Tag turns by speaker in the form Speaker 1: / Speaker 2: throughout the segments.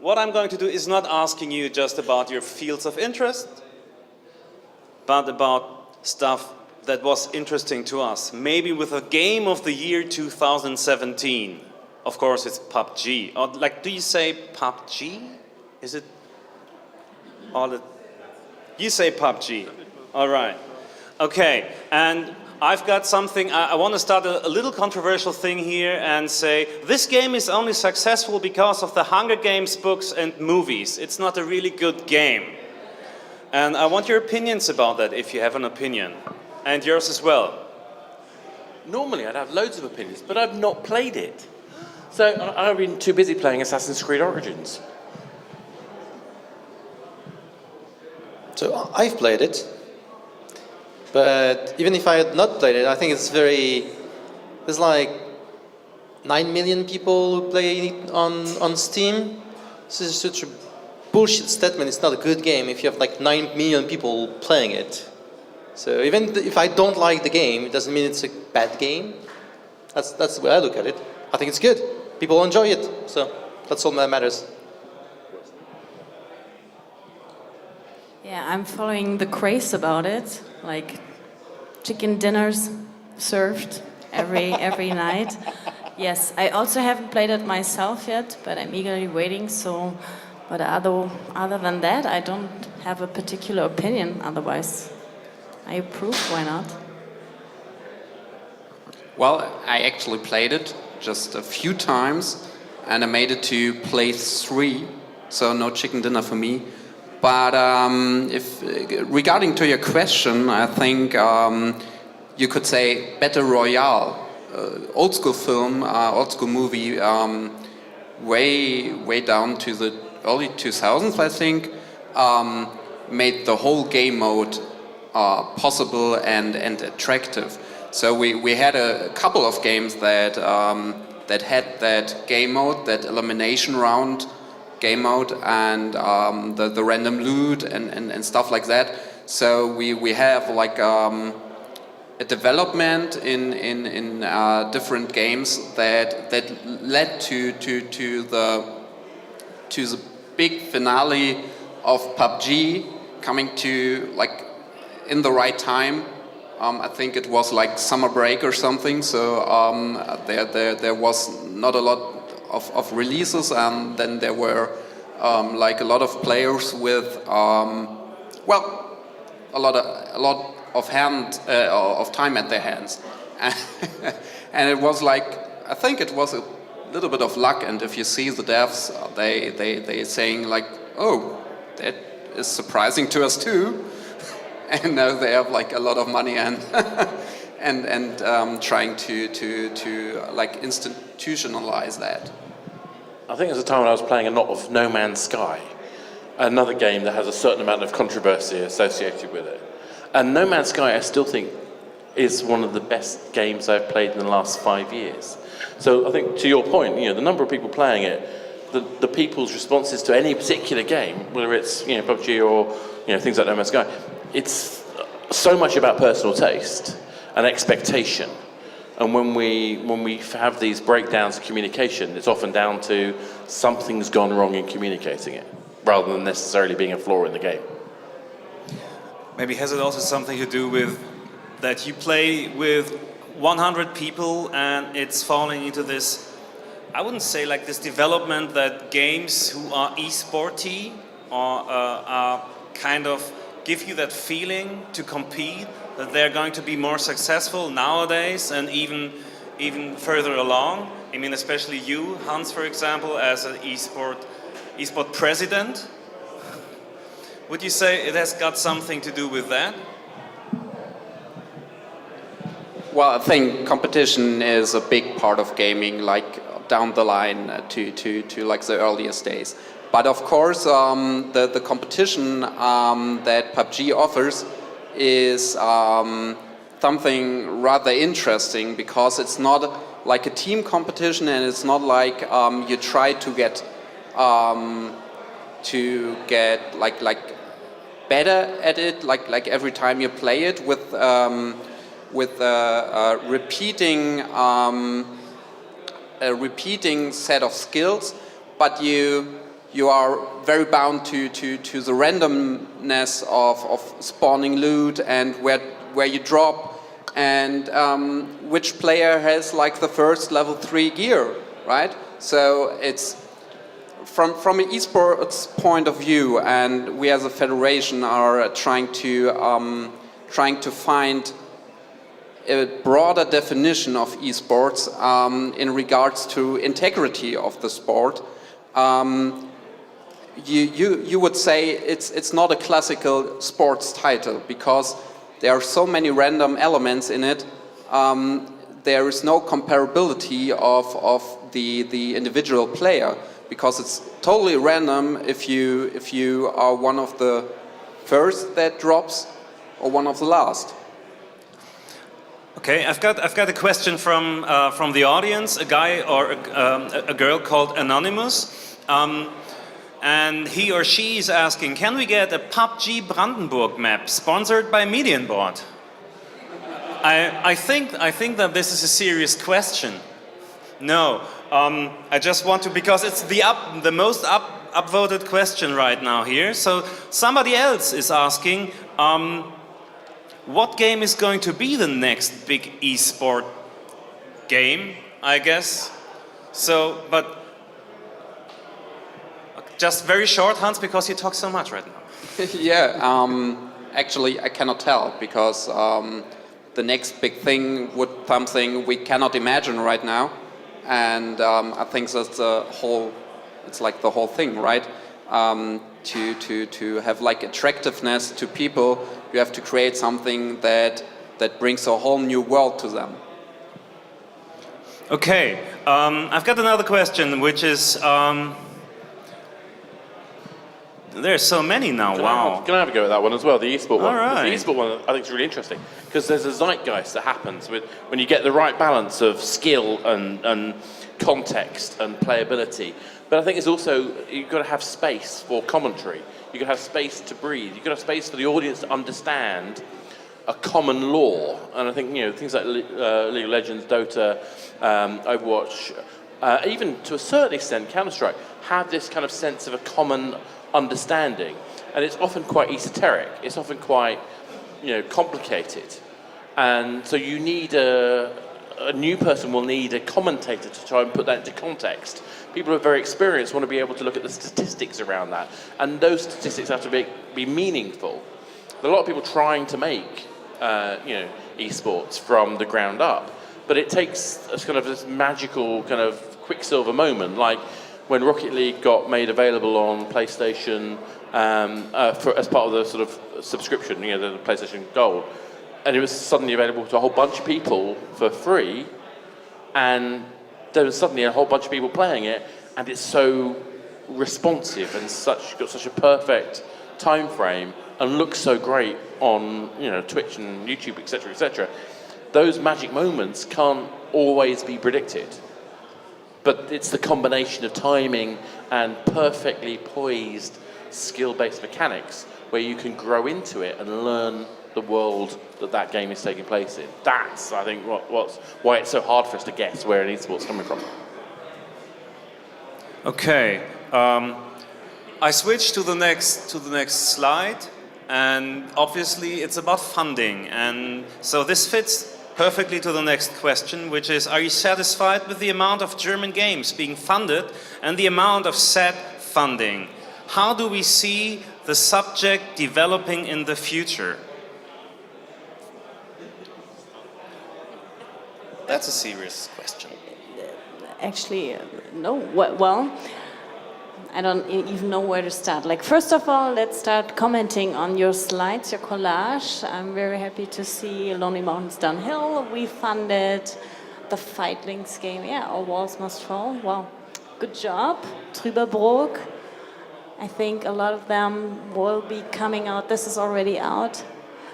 Speaker 1: what I'm going to do is not asking you just about your fields of interest, but about stuff that was interesting to us. Maybe with a game of the year 2017. Of course, it's PUBG. Or like, do you say PUBG? Is it? You say PUBG. All right. Okay. And I've got something. I want to start a little controversial thing here and say this game is only successful because of the Hunger Games books and movies. It's not a really good game. And I want your opinions about that, if you have an opinion. And yours as well.
Speaker 2: Normally I'd have loads of opinions, but I've not played it. So I've been too busy playing Assassin's Creed Origins.
Speaker 3: So I've played it. But even if I had not played it, I think it's there's like 9 million people who play it on Steam. This is such a bullshit statement. It's not a good game if you have like 9 million people playing it. So even if I don't like the game, it doesn't mean it's a bad game. That's the way I look at it. I think it's good. People enjoy it. So that's all that matters.
Speaker 4: Yeah, I'm following the craze about it. Like chicken dinners served every night. Yes, I also haven't played it myself yet, but I'm eagerly waiting. So, but other than that, I don't have a particular opinion. Otherwise, I approve. Why not?
Speaker 5: Well, I actually played it just a few times, and I made it to place 3. So no chicken dinner for me. But regarding to your question, I think you could say Battle Royale, old school film, old school movie, way down to the early 2000s, I think, made the whole game mode possible and attractive. So we had a couple of games that had that game mode, that elimination round game mode, and the random loot and stuff like that. So we have like a development in different games that led to the big finale of PUBG coming to like in the right time. I think it was like summer break or something. So there was not a lot of releases, and then there were like a lot of players with well, a lot of time at their hands, and it was like, I think it was a little bit of luck. And if you see the devs, they saying like, oh, that is surprising to us too, and now they have like a lot of money and and trying to like institutionalize that.
Speaker 2: I think there's a time when I was playing a lot of No Man's Sky, another game that has a certain amount of controversy associated with it. And No Man's Sky, I still think, is one of the best games I've played in the last 5 years. So I think, to your point, the number of people playing it, the people's responses to any particular game, whether it's PUBG or things like No Man's Sky, it's so much about personal taste and expectation. And when we have these breakdowns of communication, it's often down to something's gone wrong in communicating it, rather than necessarily being a flaw in the game.
Speaker 1: Maybe has it also something to do with that you play with 100 people and it's falling into this, I wouldn't say like this development that games who are eSporty or are kind of give you that feeling to compete, that they're going to be more successful nowadays and even further along. I mean, especially you, Hans, for example, as an eSport president. Would you say it has got something to do with that?
Speaker 5: Well, I think competition is a big part of gaming, like down the line to like the earliest days. But of course, the competition that PUBG offers is something rather interesting, because it's not like a team competition, and it's not like you try to get like better at it like every time you play it with a repeating set of skills, but you you are very bound to the randomness of spawning loot and where you drop, and which player has like the first level 3 gear, right? So it's from an esports point of view, and we as a federation are trying to find a broader definition of esports in regards to integrity of the sport. You would say it's not a classical sports title because there are so many random elements in it. There is no comparability of the individual player because it's totally random if you are one of the first that drops or one of the last.
Speaker 1: Okay, I've got a question from the audience. A guy or a girl called Anonymous, and he or she is asking, can we get a PUBG Brandenburg map sponsored by Medienboard? I think that this is a serious question. No, I just want to, because it's the most upvoted question right now here. So somebody else is asking, what game is going to be the next big eSport game, I guess? So, but just very short, Hans, because you talk so much right now.
Speaker 5: Yeah, actually I cannot tell because the next big thing would something we cannot imagine right now, and I think that's it's like the whole thing, right? To have like attractiveness to people, you have to create something that brings a whole new world to them.
Speaker 1: Okay, I've got another question, which is there's so many now. Wow.
Speaker 2: Can I have a go at that one as well? The eSport one.
Speaker 1: All right.
Speaker 2: The eSport one I think is really interesting because there's a zeitgeist that happens when you get the right balance of skill and context and playability. But I think it's also, you've got to have space for commentary. You've got to have space to breathe. You've got to have space for the audience to understand a common law. And I think, things like League of Legends, Dota, Overwatch, even to a certain extent Counter-Strike, have this kind of sense of a common understanding. And it's often quite esoteric. It's often quite, complicated. And so you need a new person will need a commentator to try and put that into context. People who are very experienced want to be able to look at the statistics around that, and those statistics have to be meaningful. There are a lot of people trying to make, esports from the ground up, but it takes a kind of this magical kind of quicksilver moment, like when Rocket League got made available on PlayStation as part of the sort of subscription, the PlayStation Gold. And it was suddenly available to a whole bunch of people for free, and there was suddenly a whole bunch of people playing it, and it's so responsive and got such a perfect time frame, and looks so great on Twitch and YouTube, etc., etc. Those magic moments can't always be predicted, but it's the combination of timing and perfectly poised skill-based mechanics where you can grow into it and learn the world that game is taking place in. That's, I think, why it's so hard for us to guess where an esport's coming from.
Speaker 1: Okay, I switch to the next slide, and obviously it's about funding, and so this fits perfectly to the next question, which is: are you satisfied with the amount of German games being funded and the amount of said funding? How do we see the subject developing in the future? That's a serious question.
Speaker 4: Actually, no. Well, I don't even know where to start. Like, first of all, let's start commenting on your slides, your collage. I'm very happy to see Lonely Mountains Downhill. We funded the Fight Links game. Yeah, All Walls Must Fall. Wow, good job. Trüberbrook. I think a lot of them will be coming out. This is already out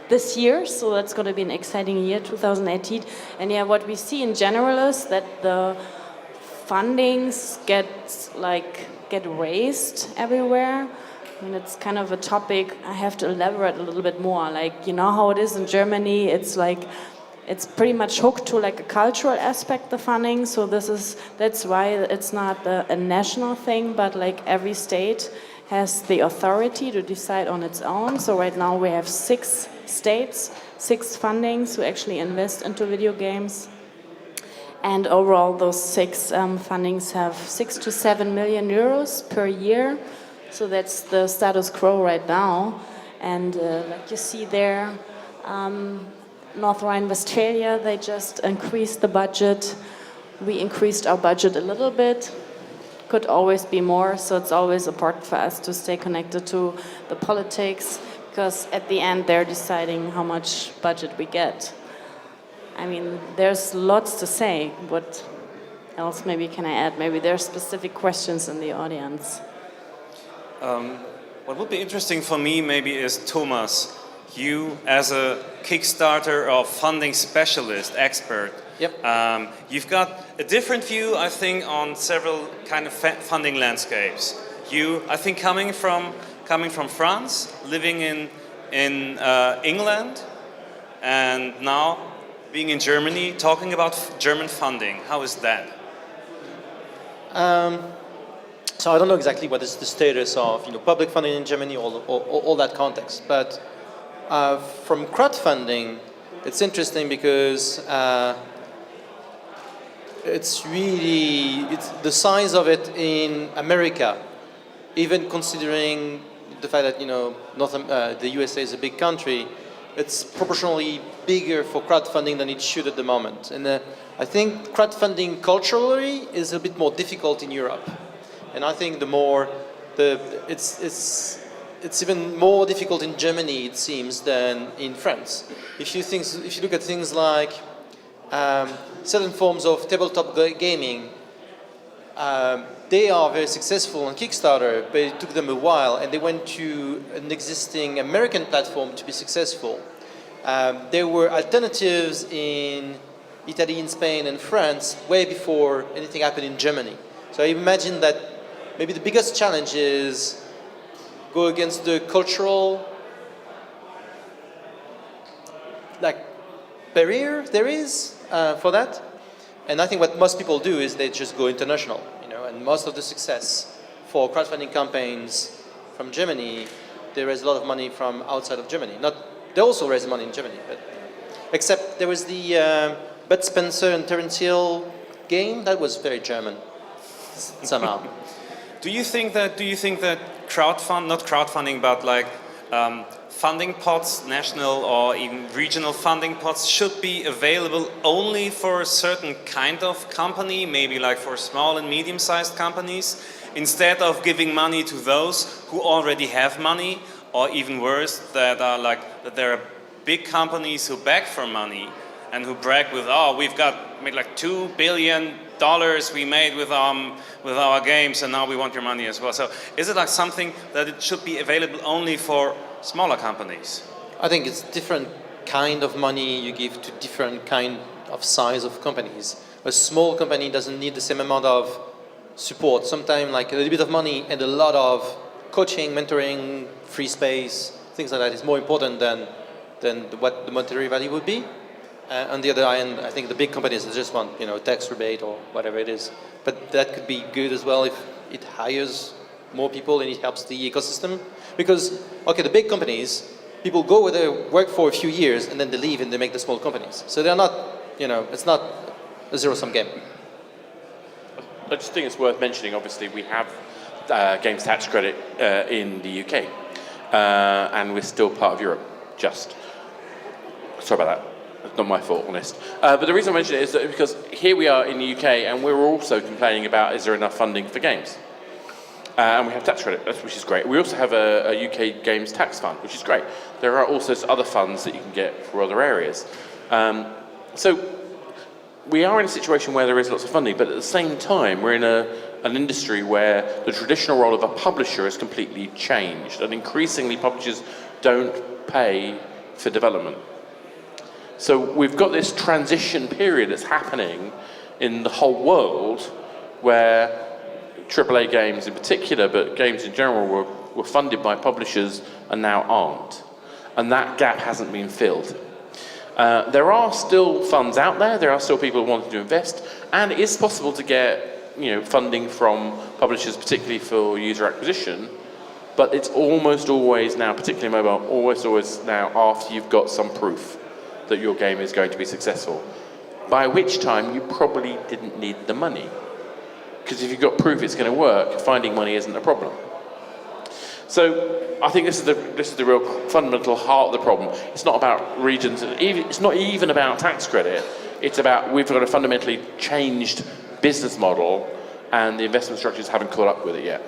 Speaker 4: this year, so that's going to be an exciting year, 2018. And yeah, what we see in general is that the fundings get raised everywhere. I mean, it's kind of a topic I have to elaborate a little bit more. Like, how it is in Germany, it's like it's pretty much hooked to like a cultural aspect, the funding. So that's why it's not a national thing, but like every state has the authority to decide on its own. So right now we have 6 states, 6 fundings who actually invest into video games. And overall, those 6 fundings have 6 to 7 million euros per year. So that's the status quo right now. And like you see there, North Rhine-Westphalia, they just increased the budget. We increased our budget a little bit. Could always be more, so it's always important for us to stay connected to the politics, because at the end they're deciding how much budget we get. I mean, there's lots to say. What else maybe can I add? Maybe there are specific questions in the audience.
Speaker 1: What would be interesting for me maybe is, Thomas, you as a Kickstarter or funding specialist, expert,
Speaker 3: Yep.
Speaker 1: You've got a different view, I think, on several kind of funding landscapes. You, I think, coming from France, living in England, and now being in Germany, talking about German funding. How is that?
Speaker 3: So I don't know exactly what is the status of public funding in Germany, all that context. But from crowdfunding, it's interesting because it's the size of it in America, even considering the fact that the USA is a big country, it's proportionally bigger for crowdfunding than it should at the moment. And I think crowdfunding culturally is a bit more difficult in Europe. And I think it's even more difficult in Germany, it seems, than in France. If you look at things like certain forms of tabletop gaming, they are very successful on Kickstarter, but it took them a while, and they went to an existing American platform to be successful. There were alternatives in Italy, in Spain, and France way before anything happened in Germany. So I imagine that maybe the biggest challenge is go against the cultural barrier there is for that. And I think what most people do is they just go international, and most of the success for crowdfunding campaigns from Germany, they raise a lot of money from outside of Germany. They also raise money in Germany, but except there was the Bud Spencer and Terence Hill game that was very German somehow.
Speaker 1: Do you think that not crowdfunding, but like funding pots, national or even regional funding pots, should be available only for a certain kind of company, maybe like for small and medium-sized companies, instead of giving money to those who already have money, or even worse, that there are big companies who beg for money and who brag with, we've made like $2 billion we made with our games, and now we want your money as well. So is it like something that it should be available only for smaller companies?
Speaker 3: I think it's different kind of money you give to different kind of size of companies. A small company doesn't need the same amount of support. Sometimes like a little bit of money and a lot of coaching, mentoring, free space, things like that is more important than what the monetary value would be. On the other hand, I think the big companies just want tax rebate or whatever it is. But that could be good as well if it hires more people and it helps the ecosystem. Because the big companies, people go where they work for a few years and then they leave and they make the small companies. So they're not, it's not a zero-sum game.
Speaker 2: I just think it's worth mentioning. Obviously, we have games tax credit in the UK, and we're still part of Europe. Sorry about that. It's not my fault, honest. But the reason I mention it is that because here we are in the UK, and we're also complaining about is there enough funding for games? And we have tax credit, which is great. We also have a UK games tax fund, which is great. There are also other funds that you can get for other areas. So we are in a situation where there is lots of funding, but at the same time, we're in an industry where the traditional role of a publisher has completely changed, and increasingly publishers don't pay for development. So we've got this transition period that's happening in the whole world where AAA games in particular, but games in general, were funded by publishers and now aren't. And that gap hasn't been filled. There are still funds out there. There are still people wanting to invest, and it is possible to get funding from publishers, particularly for user acquisition. But it's almost always now, particularly mobile, always now after you've got some proof that your game is going to be successful. By which time you probably didn't need the money, because if you've got proof it's going to work, finding money isn't a problem. So I think this is the real fundamental heart of the problem. It's not about regions. It's not even about tax credit. It's about we've got a fundamentally changed business model, and the investment structures haven't caught up with it yet.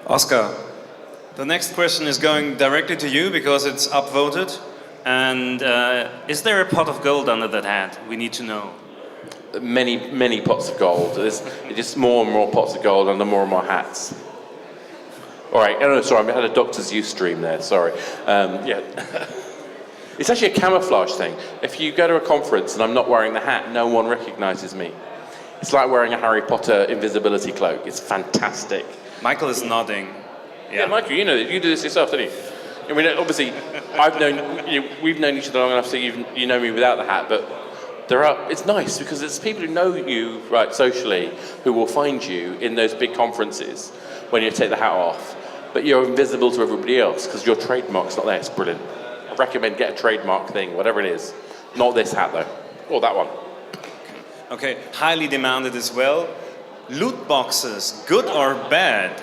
Speaker 1: Oscar, the next question is going directly to you because it's upvoted. And is there a pot of gold under that hat? We need to know.
Speaker 2: Many pots of gold. There's just more and more pots of gold under more and more hats. All right, no, sorry, I had a Doctor's Ustream there, sorry. Yeah. It's actually a camouflage thing. If you go to a conference and I'm not wearing the hat, no one recognizes me. It's like wearing a Harry Potter invisibility cloak. It's fantastic.
Speaker 1: Michael is nodding.
Speaker 2: Yeah, Michael, you do this yourself, don't you? I mean, obviously, we've known each other long enough so you know me without the hat, but it's nice because it's people who know you, right, socially, who will find you in those big conferences when you take the hat off, but you're invisible to everybody else because your trademark's not there. It's brilliant. I recommend get a trademark thing, whatever it is. Not this hat, though. Or that one.
Speaker 1: Okay, highly demanded as well. Loot boxes, good or bad?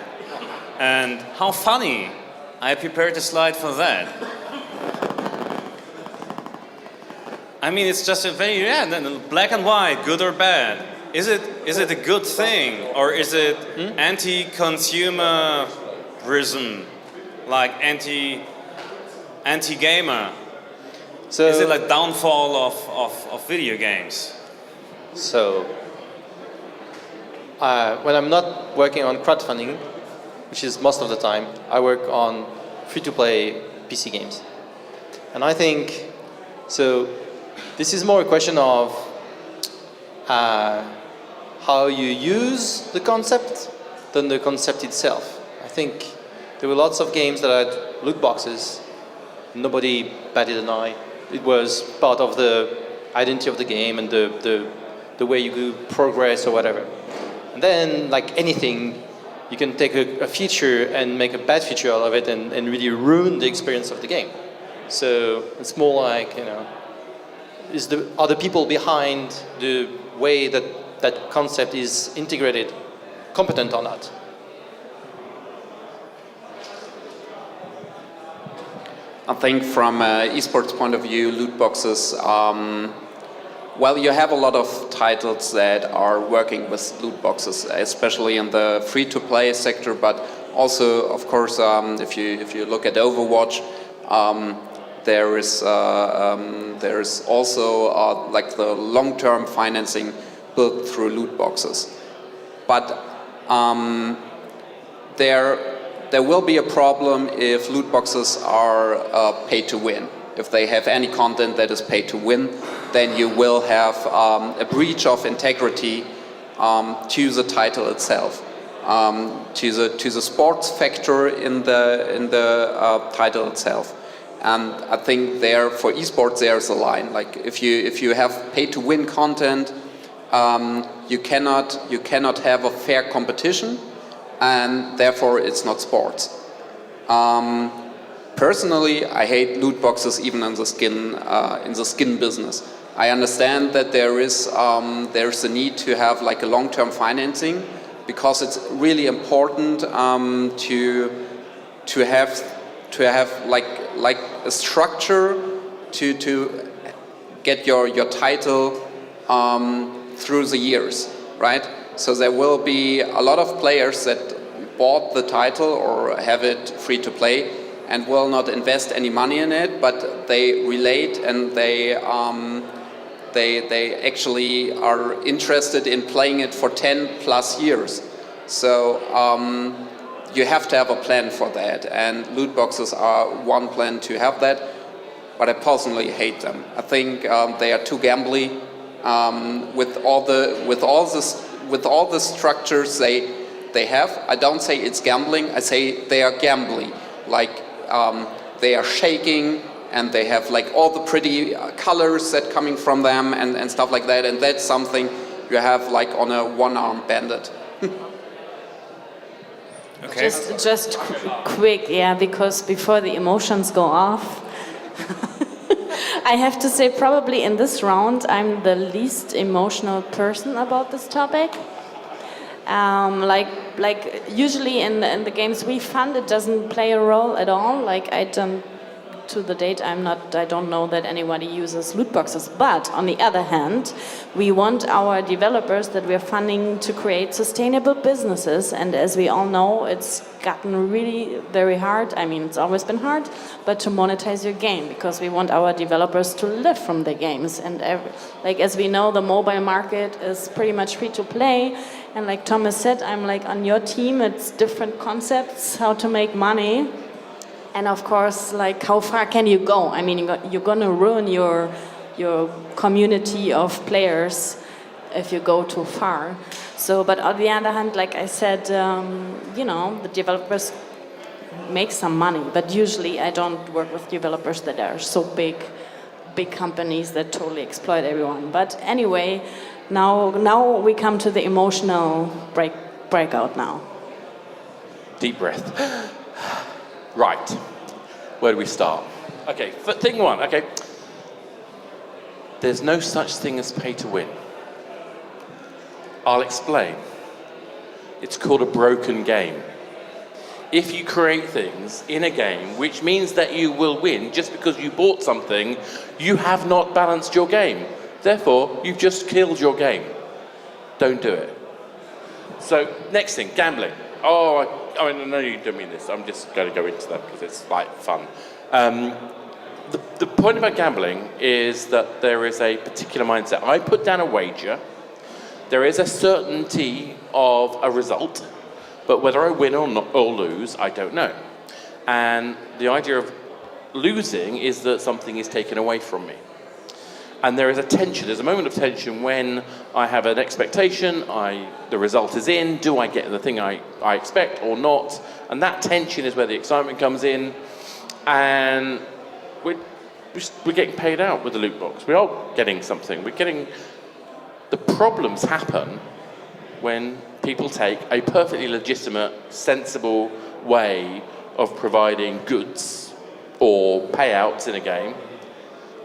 Speaker 1: And how funny? I prepared a slide for that. I mean, it's just a very, black and white, good or bad. Is it a good thing, or is it anti-consumerism, like anti-gamer?
Speaker 3: So,
Speaker 1: is it like downfall of video games?
Speaker 3: So, when I'm not working on crowdfunding, which is most of the time, I work on free-to-play PC games. And I think, so this is more a question of how you use the concept than the concept itself. I think there were lots of games that had loot boxes. Nobody batted an eye. It was part of the identity of the game and the way you do progress or whatever. And then, like anything, you can take a feature and make a bad feature out of it and really ruin the experience of the game. So it's more like, are the people behind the way that concept is integrated competent or not?
Speaker 5: I think from esports point of view, loot boxes, well, you have a lot of titles that are working with loot boxes, especially in the free-to-play sector, but also, of course, if you look at Overwatch, there is also like the long-term financing built through loot boxes. But there will be a problem if loot boxes are pay to win. If they have any content that is pay to win, then you will have a breach of integrity to the title itself, to the sports factor in the title itself. And I think there for esports there's a line. Like if you have pay to win content, you cannot have a fair competition, and therefore it's not sports. Personally, I hate loot boxes even in the skin business. I understand that there's a need to have like a long-term financing because it's really important to have like a structure to get your title through the years, right? So there will be a lot of players that bought the title or have it free to play and will not invest any money in it, but they relate and they actually are interested in playing it for 10 plus years. So you have to have a plan for that, and loot boxes are one plan to have that, but I personally hate them. I think they are too gambly with all the structures they have. I don't say it's gambling, I say they are gambly. Like they are shaking and they have like all the pretty colors that coming from them and stuff like that, and that's something you have like on a one-armed bandit.
Speaker 1: Okay.
Speaker 4: Just quick, yeah, because before the emotions go off, I have to say probably in this round I'm the least emotional person about this topic. Like usually in the games we fund, it doesn't play a role at all. Like to the date, I don't know that anybody uses loot boxes. But on the other hand, we want our developers that we're funding to create sustainable businesses. And as we all know, it's gotten really very hard. I mean, it's always been hard, but to monetize your game, because we want our developers to live from the games. And like as we know, the mobile market is pretty much free to play. And like Thomas said, I'm like on your team. It's different concepts how to make money. And of course, like, how far can you go? I mean, you're going to ruin your community of players if you go too far. So, but on the other hand, like I said, the developers make some money. But usually, I don't work with developers that are so big companies that totally exploit everyone. But anyway, now we come to the emotional breakout now.
Speaker 2: Deep breath. Right, where do we start? Okay, thing one, okay. There's no such thing as pay to win. I'll explain. It's called a broken game. If you create things in a game, which means that you will win just because you bought something, you have not balanced your game. Therefore, you've just killed your game. Don't do it. So, next thing, gambling. Oh, I mean, no, you don't mean this. I'm just going to go into that because it's like fun. The point about gambling is that there is a particular mindset. I put down a wager. There is a certainty of a result, but whether I win or not, or lose, I don't know. And the idea of losing is that something is taken away from me. And there is a tension, there's a moment of tension when I have an expectation, the result is in, do I get the thing I expect or not? And that tension is where the excitement comes in, and we're getting paid out with the loot box. We are getting something. The problems happen when people take a perfectly legitimate, sensible way of providing goods or payouts in a game,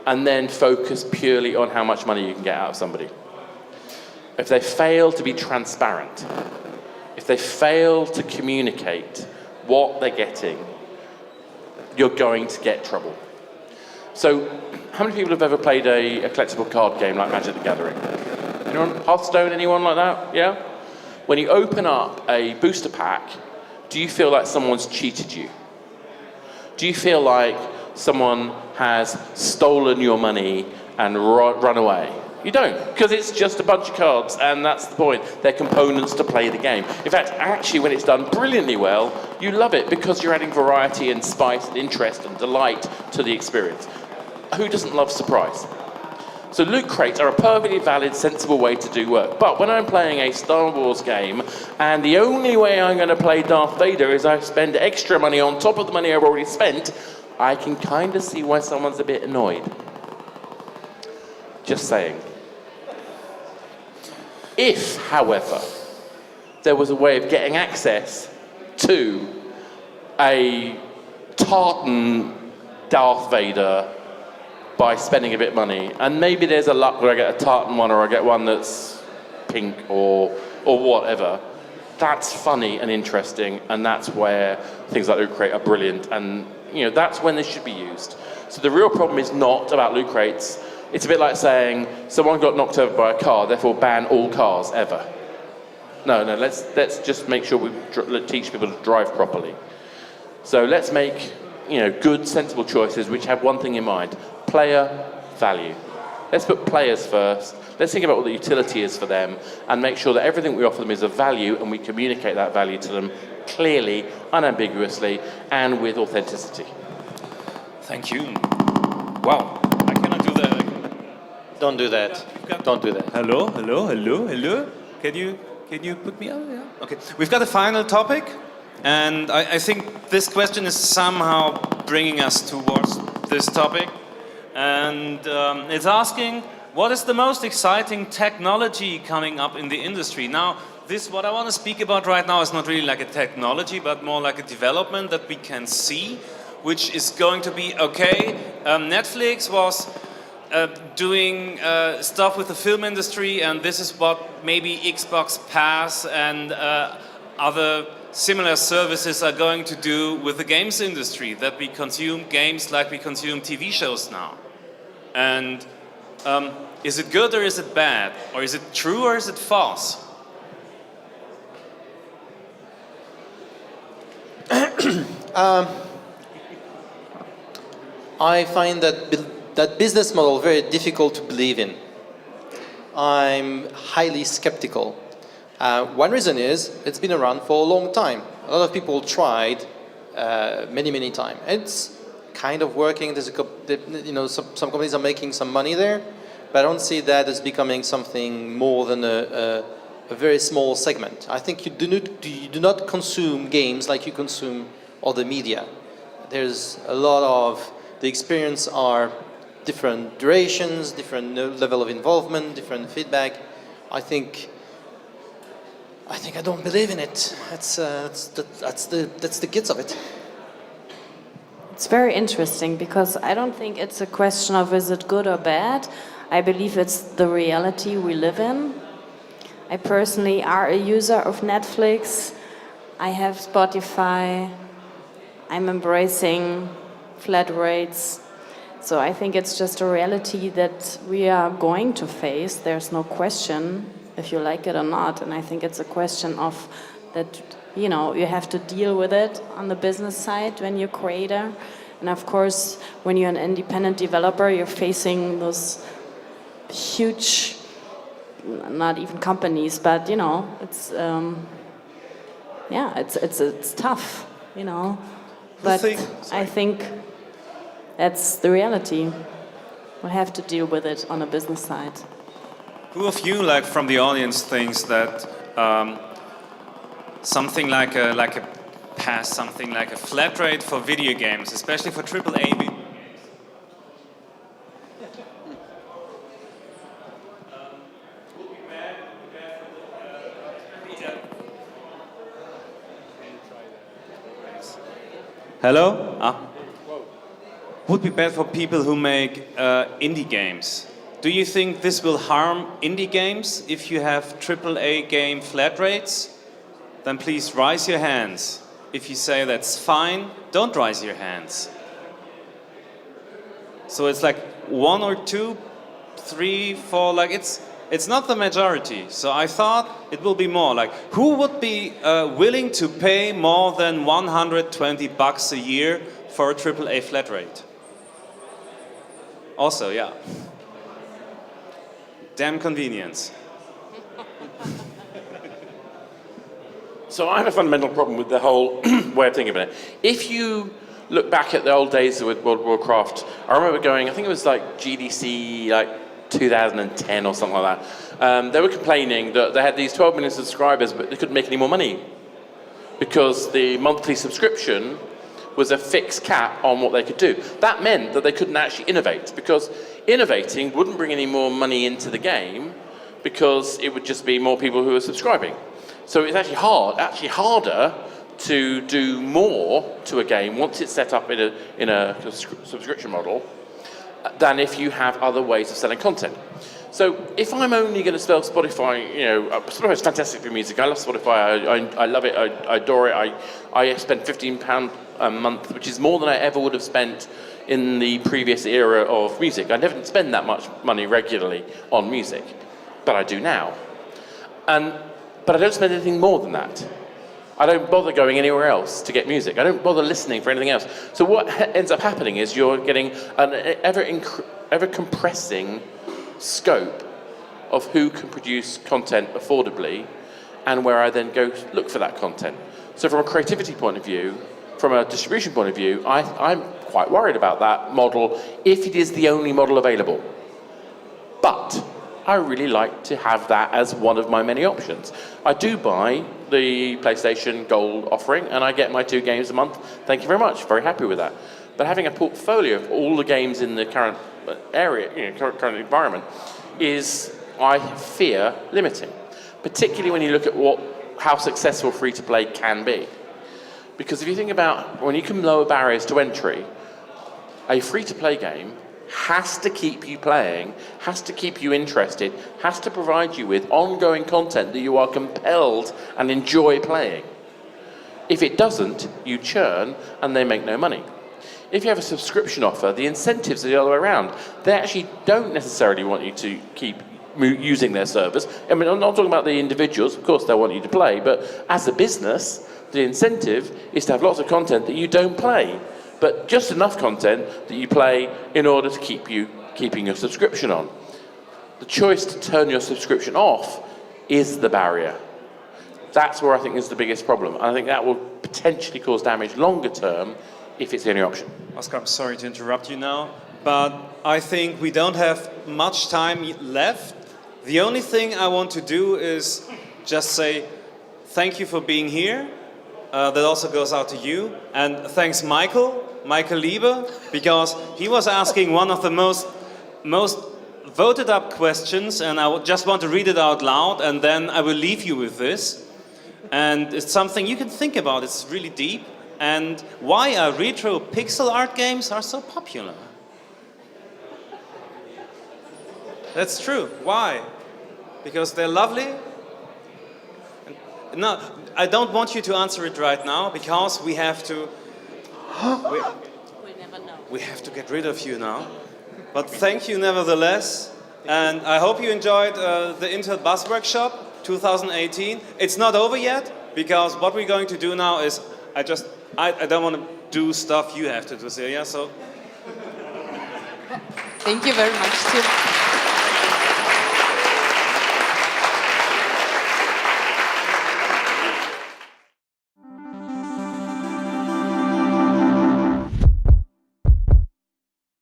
Speaker 2: and then focus purely on how much money you can get out of somebody. If they fail to be transparent, if they fail to communicate what they're getting, you're going to get trouble. So, how many people have ever played a collectible card game like Magic the Gathering? Anyone? Hearthstone, anyone like that? Yeah? When you open up a booster pack, do you feel like someone's cheated you? Do you feel like someone has stolen your money and run away? You don't, because it's just a bunch of cards, and that's the point. They're components to play the game. In fact, actually, when it's done brilliantly well, you love it because you're adding variety and spice and interest and delight to the experience. Who doesn't love surprise? So loot crates are a perfectly valid, sensible way to do work. But when I'm playing a Star Wars game, and the only way I'm going to play Darth Vader is I spend extra money on top of the money I've already spent, I can kind of see why someone's a bit annoyed. Just saying. If, however, there was a way of getting access to a tartan Darth Vader by spending a bit of money, and maybe there's a luck where I get a tartan one or I get one that's pink or whatever, that's funny and interesting, and that's where things like Loot Crate are brilliant, and that's when they should be used. So the real problem is not about loot crates. It's a bit like saying someone got knocked over by a car, therefore ban all cars ever. No, let's just make sure we teach people to drive properly. So let's make good, sensible choices which have one thing in mind: player value. Let's put players first. Let's think about what the utility is for them and make sure that everything we offer them is of value, and we communicate that value to them clearly, unambiguously, and with authenticity.
Speaker 1: Thank you. Wow, I cannot do that.
Speaker 3: Don't do that. Don't do that.
Speaker 1: Hello. Can you put me on? Yeah. Okay. We've got a final topic, and I think this question is somehow bringing us towards this topic, and it's asking, what is the most exciting technology coming up in the industry? Now, what I want to speak about right now is not really like a technology, but more like a development that we can see, which is going to be okay. Netflix was doing stuff with the film industry, and this is what maybe Xbox Pass and other similar services are going to do with the games industry, that we consume games like we consume TV shows now. And is it good or is it bad? Or is it true or is it false?
Speaker 3: I find that business model very difficult to believe in. I'm highly skeptical. One reason is it's been around for a long time. A lot of people tried many times. It's kind of working. There's some companies are making some money there, but I don't see that as becoming something more than a very small segment. I think you do not consume games like you consume other media. There's a lot of the experience are different durations, different level of involvement, different feedback. I think I don't believe in it. That's the gist of it.
Speaker 4: It's very interesting because I don't think it's a question of is it good or bad. I believe it's the reality we live in. I personally are a user of Netflix. I have Spotify. I'm embracing flat rates. So I think it's just a reality that we are going to face. There's no question if you like it or not. And I think it's a question of that, you have to deal with it on the business side when you're a creator. And of course, when you're an independent developer, you're facing those huge, not even companies, but it's it's tough, But I think that's the reality. We'll have to deal with it on a business side.
Speaker 1: Who of you, like from the audience, thinks that something like a pass, something like a flat rate for video games, especially for AAA video games? Hello? Would be bad for people who make indie games. Do you think this will harm indie games if you have AAA game flat rates? Then please raise your hands. If you say that's fine, don't raise your hands. So it's like 1 or 2, 3, 4, like it's not the majority. So I thought it will be more. Like, who would be willing to pay more than $120 a year for a AAA flat rate? Also, yeah. Damn convenience.
Speaker 2: So I have a fundamental problem with the whole way of thinking about it. If you look back at the old days with World of Warcraft, I remember going, I think it was like GDC, like 2010 or something like that. They were complaining that they had these 12 million subscribers, but they couldn't make any more money because the monthly subscription was a fixed cap on what they could do. That meant that they couldn't actually innovate, because innovating wouldn't bring any more money into the game because it would just be more people who are subscribing. So it's actually harder to do more to a game once it's set up in a subscription model than if you have other ways of selling content. So if I'm only going to sell Spotify, Spotify is fantastic for music. I love Spotify. I love it. I adore it. I spend £15 a month, which is more than I ever would have spent in the previous era of music. I never spend that much money regularly on music, but I do now. But I don't spend anything more than that. I don't bother going anywhere else to get music. I don't bother listening for anything else. So what ends up happening is you're getting an ever compressing scope of who can produce content affordably and where I then go look for that content. So from a creativity point of view, from a distribution point of view, I'm quite worried about that model if it is the only model available. But I really like to have that as one of my many options. I do buy the PlayStation Gold offering and I get my 2 games a month. Thank you very much. Very happy with that. But having a portfolio of all the games in the current area, current environment, is, I fear, limiting. Particularly when you look at how successful free-to-play can be. Because if you think about when you can lower barriers to entry, a free-to-play game has to keep you playing, has to keep you interested, has to provide you with ongoing content that you are compelled and enjoy playing. If it doesn't, you churn and they make no money. If you have a subscription offer, the incentives are the other way around. They actually don't necessarily want you to keep using their service. I mean, I'm not talking about the individuals, of course they want you to play, but as a business, the incentive is to have lots of content that you don't play, but just enough content that you play in order to keeping your subscription on. The choice to turn your subscription off is the barrier. That's where I think is the biggest problem. And I think that will potentially cause damage longer term if it's the only option.
Speaker 1: Oscar, I'm sorry to interrupt you now, but I think we don't have much time left. The only thing I want to do is just say thank you for being here. That also goes out to you. And thanks Michael Lieber, because he was asking one of the most voted up questions, and I just want to read it out loud, and then I will leave you with this. And it's something you can think about. It's really deep. And why are retro pixel art games are so popular? That's true. Why? Because they're lovely? No, I don't want you to answer it right now, because we have to... we never know. We have to get rid of you now. But thank you nevertheless. And I hope you enjoyed the Intel Buzzworkshop 2018. It's not over yet, because what we're going to do now is... I don't want to do stuff you have to do, Celia, so...
Speaker 6: Thank you very much, Tim.